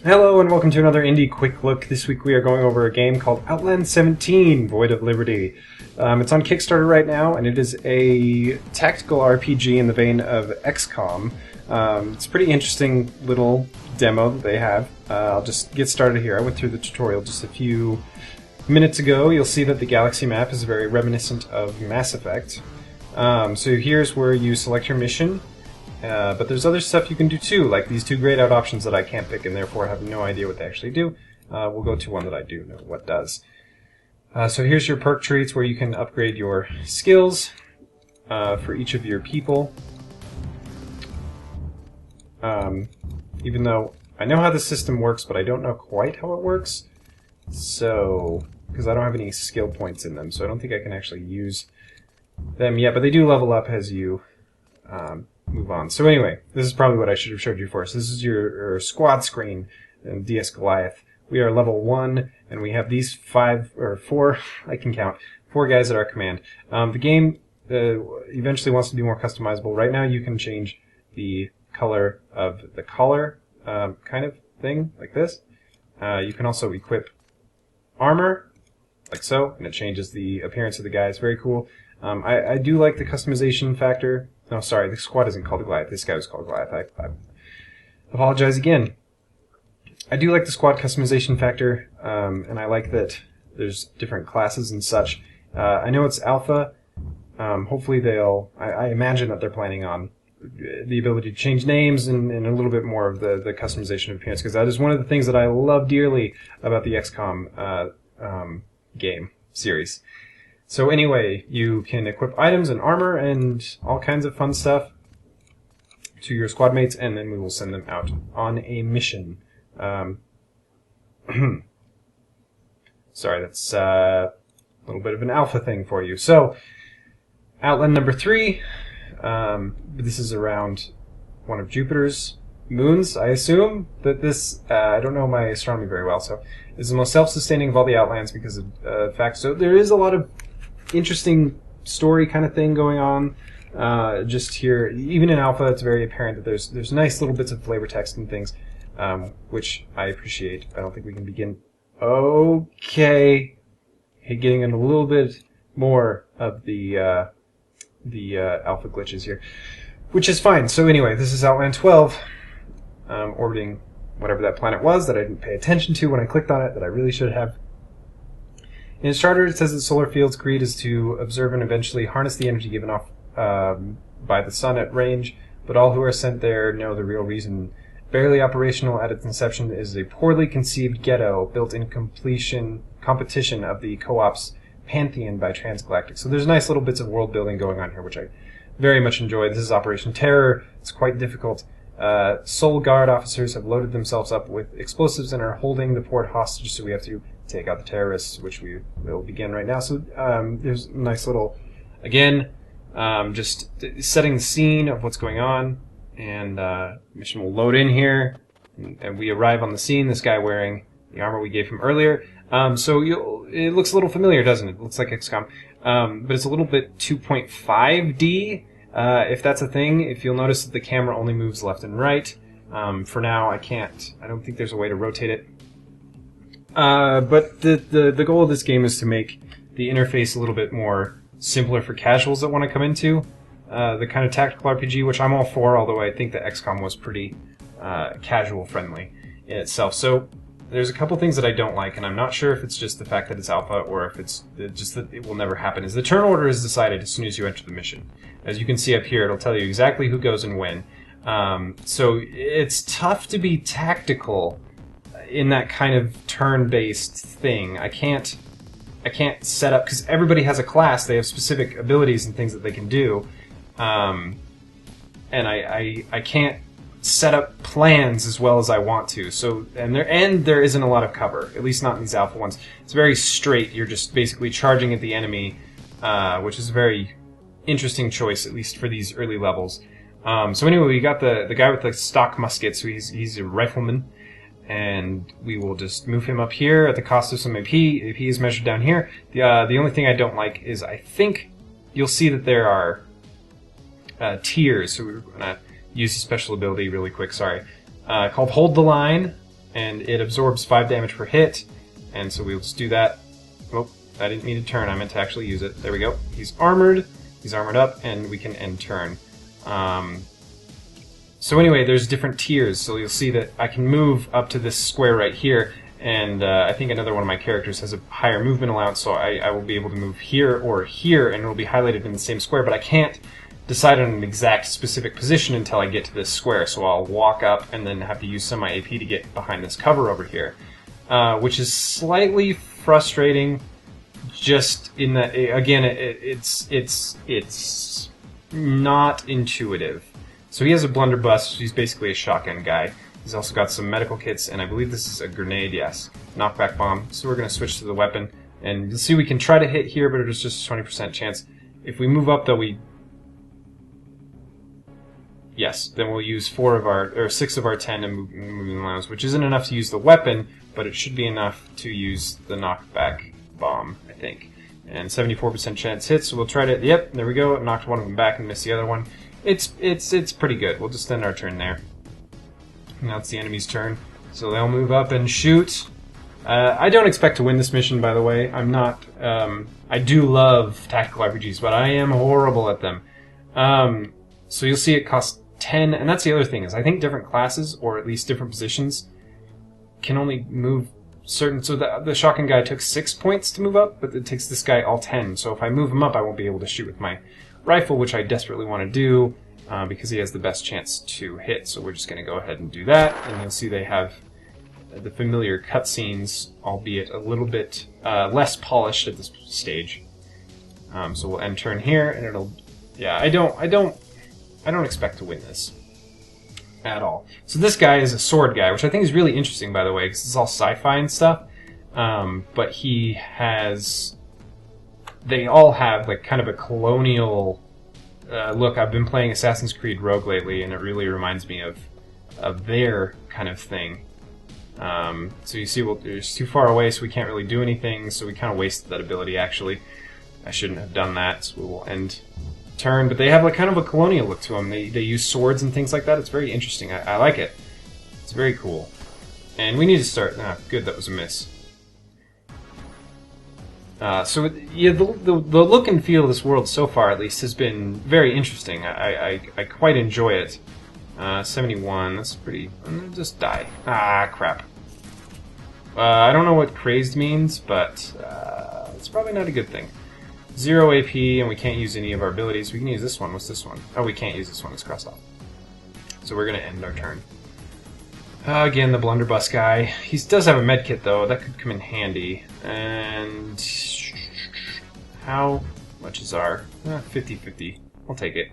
Hello and welcome to another Indie Quick Look. This week we are going over a game called Outland 17, Void of Liberty. It's on Kickstarter right now, and it is a tactical RPG in the vein of XCOM. It's a pretty interesting little demo that they have. I'll just get started here. I went through the tutorial just a few minutes ago. You'll see that the galaxy map is very reminiscent of Mass Effect. So here's where you select your mission. But there's other stuff you can do too, like these two grayed out options that I can't pick and therefore have no idea what they actually do. We'll go to one that I do know what does. So here's your perk trees where you can upgrade your skills for each of your people. Even though I know how the system works, but I don't know quite how it works. So, because I don't have any skill points in them, so I don't think I can actually use them yet, but they do level up as you move on. So anyway, this is probably what I should have showed you first. This is your squad screen in DS Goliath. We are level 1, and we have these 4, I can count, 4 guys at our command. The game eventually wants to be more customizable. Right now you can change the color of the collar kind of thing, like this. You can also equip armor, like so, and it changes the appearance of the guys. Very cool. I do like the customization factor. No, sorry, the squad isn't called Goliath. This guy was called Goliath. I apologize again. I do like the squad customization factor, and I like that there's different classes and such. I know it's alpha. Hopefully I imagine that they're planning on the ability to change names and a little bit more of the customization of appearance, because that is one of the things that I love dearly about the XCOM game series. So anyway, you can equip items and armor and all kinds of fun stuff to your squad mates, and then we will send them out on a mission. Sorry, that's a little bit of an alpha thing for you. So, Outland number 3. This is around one of Jupiter's moons, I assume. That this, I don't know my astronomy very well, so this is the most self-sustaining of all the Outlands because of fact. So there is a lot of interesting story kind of thing going on. Just here, even in alpha, it's very apparent that there's nice little bits of flavor text and things, which I appreciate. I don't think we can begin. Okay, getting into a little bit more of the alpha glitches here, which is fine. So anyway, this is Outland 12, orbiting whatever that planet was that I didn't pay attention to when I clicked on it, that I really should have. In its charter, it says that solar field's creed is to observe and eventually harness the energy given off by the sun at range, but all who are sent there know the real reason. Barely operational at its inception is a poorly conceived ghetto built in competition of the co-op's Pantheon by Transgalactic. So there's nice little bits of world building going on here, which I very much enjoy. This is Operation Terror. It's quite difficult. Soul Guard officers have loaded themselves up with explosives and are holding the port hostage, so we have to take out the terrorists, which we will begin right now. So there's a nice little, again, just setting the scene of what's going on, and mission will load in here, and we arrive on the scene, this guy wearing the armor we gave him earlier. So it looks a little familiar, doesn't it? It looks like XCOM, but it's a little bit 2.5D, if that's a thing. If you'll notice that the camera only moves left and right. For now, I don't think there's a way to rotate it. But the goal of this game is to make the interface a little bit more simpler for casuals that want to come into the kind of tactical RPG, which I'm all for, although I think that XCOM was pretty casual friendly in itself. So there's a couple things that I don't like, and I'm not sure if it's just the fact that it's alpha or if it's just that it will never happen, is the turn order is decided as soon as you enter the mission. As you can see up here, it'll tell you exactly who goes and when. So it's tough to be tactical in that kind of turn-based thing. I can't set up, because everybody has a class, they have specific abilities and things that they can do, and I can't set up plans as well as I want to. So and there isn't a lot of cover, at least not in these alpha ones. It's very straight. You're just basically charging at the enemy, which is a very interesting choice, at least for these early levels. So anyway, we got the guy with the stock musket, so he's a rifleman. And we will just move him up here at the cost of some AP. AP is measured down here. The only thing I don't like is I think you'll see that there are tiers. So we're going to use a special ability really quick, sorry. Called Hold the Line. and it absorbs 5 damage per hit, and so we'll just do that. Oh, I didn't mean to turn, I meant to actually use it. There we go. He's armored up, and we can end turn. So anyway, there's different tiers, so you'll see that I can move up to this square right here, and I think another one of my characters has a higher movement allowance, so I will be able to move here or here, and it will be highlighted in the same square, but I can't decide on an exact specific position until I get to this square, so I'll walk up and then have to use some of my AP to get behind this cover over here, which is slightly frustrating, just in that, again, it's not intuitive. So he has a blunderbuss, he's basically a shotgun guy. He's also got some medical kits, and I believe this is a grenade, yes. Knockback bomb. So we're going to switch to the weapon, and you'll see we can try to hit here, but it's just a 20% chance. If we move up, though, yes, then we'll use 6 of our 10 in moving allowance, which isn't enough to use the weapon, but it should be enough to use the knockback bomb, I think. And 74% chance hits, so we'll try to, yep, there we go, knocked one of them back and missed the other one. It's pretty good. We'll just end our turn there. Now it's the enemy's turn, so they'll move up and shoot. I don't expect to win this mission, by the way. I'm not, I do love tactical RPGs, but I am horrible at them. So you'll see it costs 10, and that's the other thing, is I think different classes, or at least different positions, can only move certain, so the shotgun guy took 6 points to move up, but it takes this guy all 10, so if I move him up, I won't be able to shoot with my rifle, which I desperately want to do, because he has the best chance to hit, so we're just going to go ahead and do that, and you'll see they have the familiar cutscenes, albeit a little bit less polished at this stage. So we'll end turn here, and it'll, yeah, I don't expect to win this at all. So this guy is a sword guy, which I think is really interesting, by the way, because it's all sci-fi and stuff. But he has, they all have like kind of a colonial look. I've been playing Assassin's Creed Rogue lately, and it really reminds me of their kind of thing. So you see, well, it's too far away, so we can't really do anything. So we kind of wasted that ability. Actually, I shouldn't have done that. So we will end turn, but they have like kind of a colonial look to them. They use swords and things like that. It's very interesting. I like it. It's very cool. And we need to start. Ah, good, that was a miss. So yeah, the look and feel of this world so far, at least, has been very interesting. I quite enjoy it. 71. That's pretty. I'm gonna just die. Ah, crap. I don't know what crazed means, but it's probably not a good thing. 0 AP, and we can't use any of our abilities. We can use this one. What's this one? Oh, we can't use this one. It's crossed off. So we're going to end our turn. Again, the blunderbuss guy. He does have a medkit, though. That could come in handy. And how much is our 50-50? I'll take it.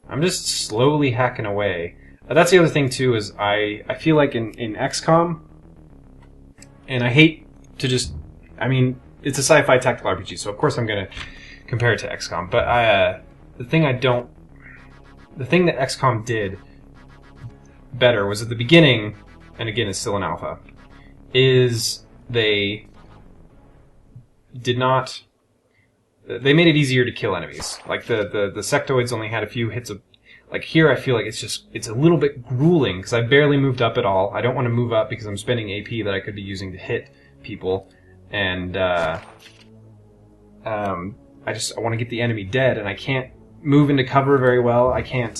I'm just slowly hacking away. That's the other thing, too, is I feel like in XCOM, and I hate to just... I mean... It's a sci-fi tactical RPG, so of course I'm going to compare it to XCOM. But the thing that XCOM did better was at the beginning, and again it's still an alpha, is they did not... They made it easier to kill enemies. Like the sectoids only had a few hits of... Like here I feel like it's a little bit grueling, because I barely moved up at all. I don't want to move up because I'm spending AP that I could be using to hit people. And I want to get the enemy dead, and I can't move into cover very well. I can't,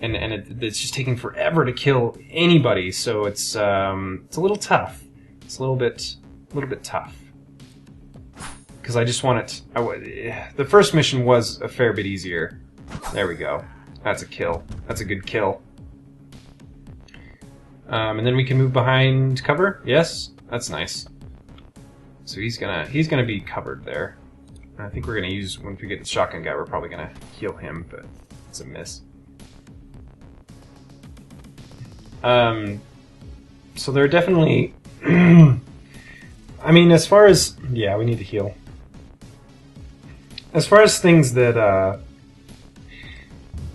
it's just taking forever to kill anybody. So it's a little tough. It's a little bit tough because I just want it. The first mission was a fair bit easier. There we go. That's a kill. That's a good kill. And then we can move behind cover. Yes, that's nice. So he's gonna be covered there. And I think we're gonna use, once we get the shotgun guy, we're probably gonna heal him, but it's a miss. So there are definitely. I mean, as far as we need to heal. As far as things that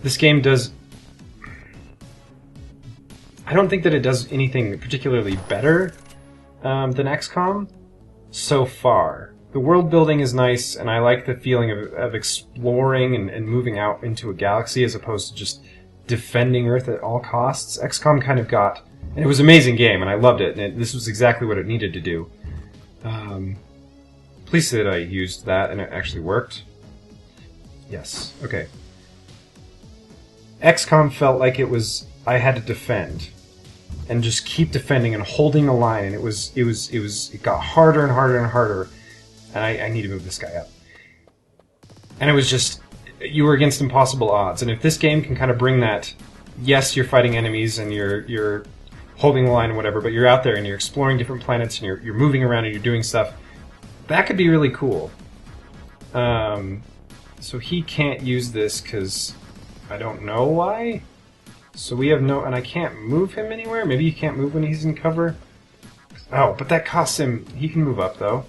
this game does. I don't think that it does anything particularly better than XCOM so far. The world building is nice, and I like the feeling of exploring and moving out into a galaxy as opposed to just defending Earth at all costs. XCOM kind of got... And it was an amazing game, and I loved it, and this was exactly what it needed to do. Please say that I used that and it actually worked. Yes, okay. XCOM felt like it was... I had to defend. And just keep defending and holding the line, and it got harder and harder and harder. And I need to move this guy up. And it was just... You were against impossible odds, and if this game can kind of bring that... Yes, you're fighting enemies, and you're holding the line and whatever, but you're out there and you're exploring different planets, and you're moving around and you're doing stuff... That could be really cool. So he can't use this because I don't know why. So we have no... And I can't move him anywhere? Maybe he can't move when he's in cover? Oh, but that costs him... He can move up, though.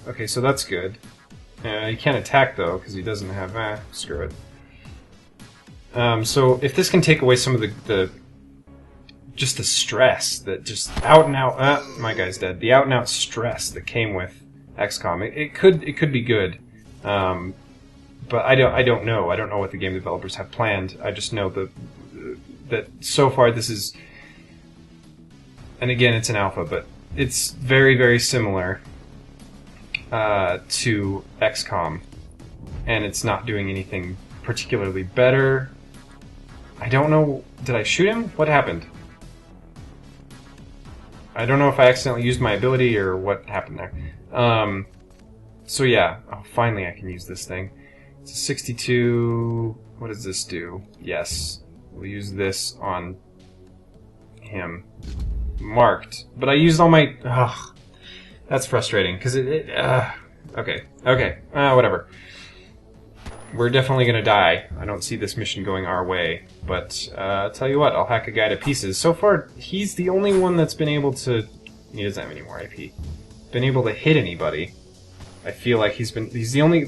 Okay, so that's good. He can't attack, though, because he doesn't have... screw it. So if this can take away some of the just the stress, that just out and out... my guy's dead. The out and out stress that came with XCOM. It could be good, but I don't know. I don't know what the game developers have planned. I just know that so far this is, and again it's an alpha, but it's very, very similar to XCOM, and it's not doing anything particularly better. I don't know. Did I shoot him? What happened? I don't know if I accidentally used my ability or what happened there. So yeah, finally I can use this thing. It's a 62... What does this do? Yes, we'll use this on him. Marked. But I used all my... Ugh, that's frustrating, because okay, whatever. We're definitely gonna die. I don't see this mission going our way, but I'll tell you what, I'll hack a guy to pieces. So far, he's the only one that's been able to... He doesn't have any more IP. Been able to hit anybody. I feel like he's the only...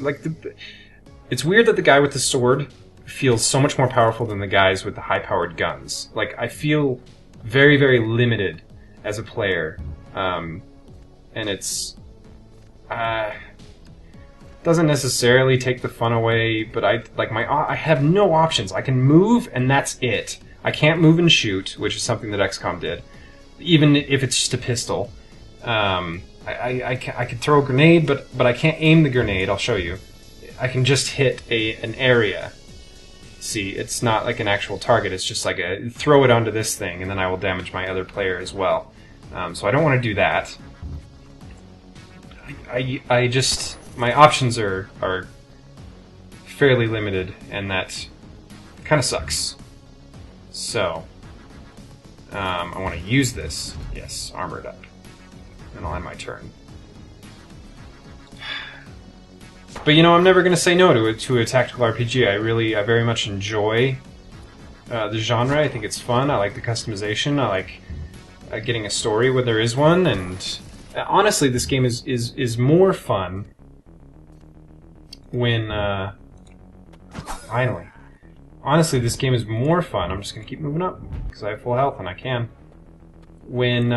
It's weird that the guy with the sword feels so much more powerful than the guys with the high-powered guns. Like, I feel very, very limited as a player. And it's... doesn't necessarily take the fun away, but I have no options. I can move, and that's it. I can't move and shoot, which is something that XCOM did, even if it's just a pistol. I could throw a grenade, but I can't aim the grenade. I'll show you. I can just hit an area. See, it's not like an actual target. It's just like a throw it onto this thing, and then I will damage my other player as well. So I don't want to do that. I just... My options are fairly limited, and that kind of sucks. So, I want to use this. Yes, armored up. And I'll end my turn. But you know, I'm never going to say no to a tactical RPG. I very much enjoy the genre. I think it's fun. I like the customization. I like getting a story where there is one. And honestly, this game is more fun when finally. Honestly, this game is more fun. I'm just going to keep moving up because I have full health and I can. When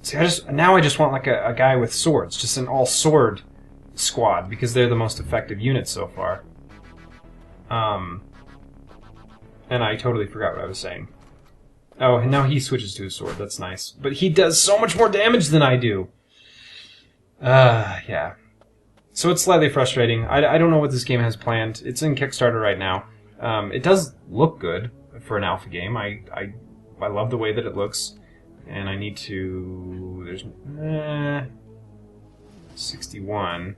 see, I just want like a guy with swords, just an all sword squad, because they're the most effective unit so far. And I totally forgot what I was saying. Oh, and now he switches to a sword. That's nice. But he does so much more damage than I do. Yeah. So it's slightly frustrating. I don't know what this game has planned. It's in Kickstarter right now. It does look good for an alpha game. I love the way that it looks. And I need to... There's... 61.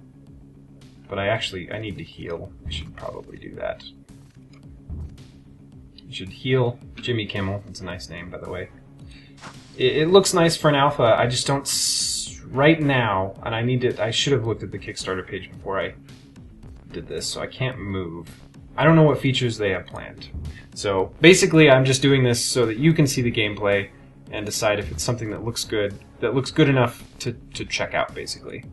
But I need to heal. I should probably do that. You should heal Jimmy Kimmel. That's a nice name, by the way. It looks nice for an alpha. I just don't... Right now, and I should have looked at the Kickstarter page before I did this, so I can't move. I don't know what features they have planned. So basically, I'm just doing this so that you can see the gameplay and decide if it's something that looks good enough to check out, basically.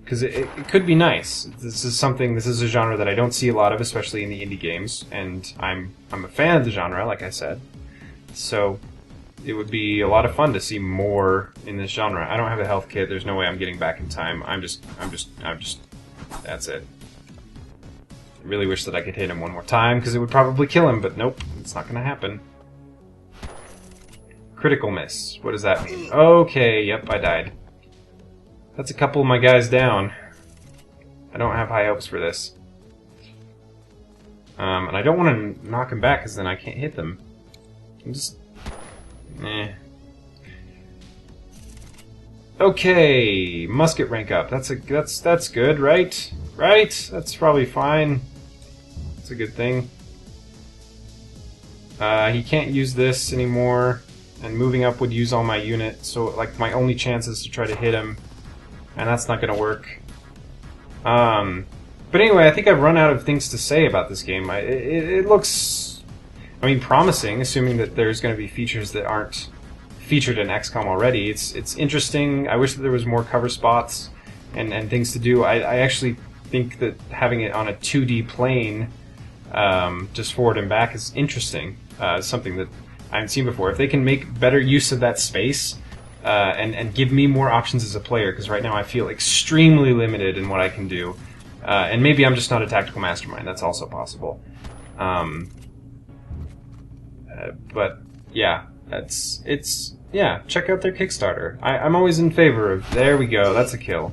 Because it could be nice. This is a genre that I don't see a lot of, especially in the indie games, and I'm a fan of the genre, like I said. So it would be a lot of fun to see more in this genre. I don't have a health kit. There's no way I'm getting back in time. I'm just. That's it. I really wish that I could hit him one more time, because it would probably kill him, but nope, it's not going to happen. Critical miss. What does that mean? Okay, yep, I died. That's a couple of my guys down. I don't have high hopes for this. And I don't want to knock him back, because then I can't hit them. I'm just... Okay, musket rank up. That's good, right? Right? That's probably fine. That's a good thing. He can't use this anymore, and moving up would use all my unit, so like my only chance is to try to hit him, and that's not gonna work. But anyway, I think I've run out of things to say about this game. It looks, I mean, promising, assuming that there's going to be features that aren't featured in XCOM already. It's interesting. I wish that there was more cover spots and things to do. I actually think that having it on a 2D plane, just forward and back, is interesting. Something that I haven't seen before. If they can make better use of that space and give me more options as a player, because right now I feel extremely limited in what I can do. And maybe I'm just not a tactical mastermind. That's also possible. But yeah, yeah. Check out their Kickstarter. I'm always in favor of. There we go. That's a kill.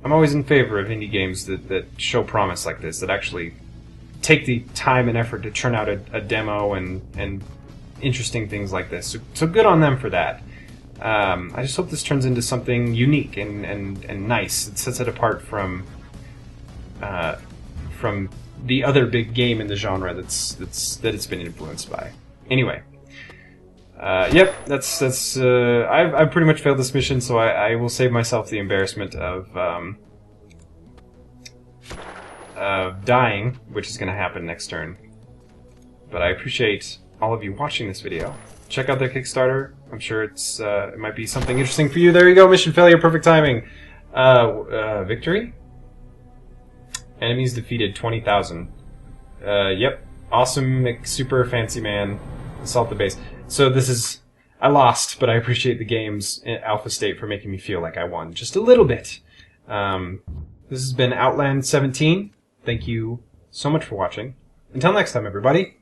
I'm always in favor of indie games that show promise like this, that actually take the time and effort to churn out a demo and interesting things like this. So good on them for that. I just hope this turns into something unique and nice. It sets it apart from the other big game in the genre that it's been influenced by. Anyway, yep, that's I've pretty much failed this mission, so I will save myself the embarrassment of dying, which is going to happen next turn. But I appreciate all of you watching this video. Check out their Kickstarter. I'm sure it might be something interesting for you. There you go, mission failure, perfect timing. Victory? Enemies defeated, 20,000. Yep, awesome, super fancy man. Assault the base. So this is... I lost, but I appreciate the game's alpha state for making me feel like I won. Just a little bit. This has been Outland 17. Thank you so much for watching. Until next time, everybody.